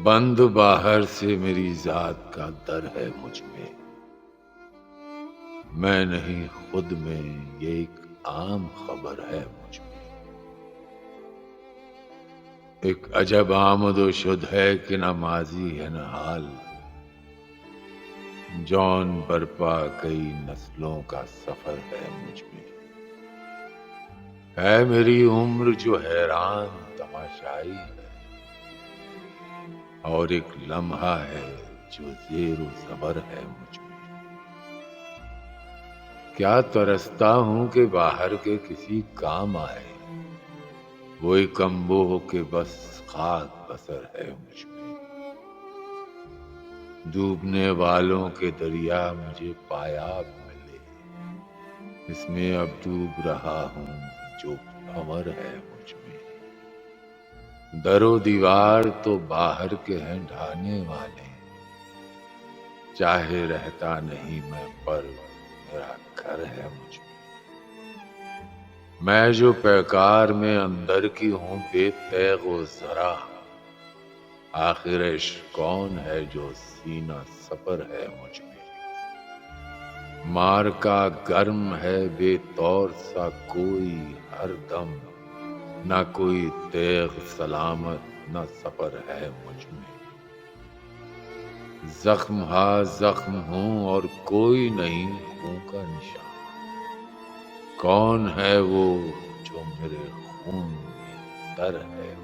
بند باہر سے میری ذات کا در ہے مجھ میں نہیں خود میں، یہ ایک عام خبر ہے مجھ میں۔ ایک عجب آمد و شد ہے کہ نہ ماضی ہے نہ حال، جون برپا کئی نسلوں کا سفر ہے مجھ میں۔ ہے میری عمر جو حیران تماشائی ہے، اور ایک لمحہ ہے جو زیر و زبر ہے مجھ میں۔ کیا ترستا ہوں کہ باہر کے کسی کام آئے، وہ ایک انبوہ کے بس خاک بسر ہے مجھ میں۔ ڈوبنے والوں کے دریا مجھے پایاب ملے، اس میں اب ڈوب رہا ہوں جو بھنور ہے مجھ میں۔ در و دیوار تو باہر کے ہیں ڈھانے والے، چاہے رہتا نہیں میں پر میرا گھر ہے مجھ میں۔ میں جو پیکار میں اندر کی ہوں بے تیغ و ذرا، آخر عشق کون ہے جو سینہ سپر ہے مجھ میں۔ مار کا گرم ہے بے طور سا کوئی ہر دم، نہ کوئی تیغ سلامت نہ سپر ہے مجھ میں۔ زخم ہا زخم ہوں اور کوئی نہیں خون کا نشان، کون ہے وہ جو میرے خون میں تر ہے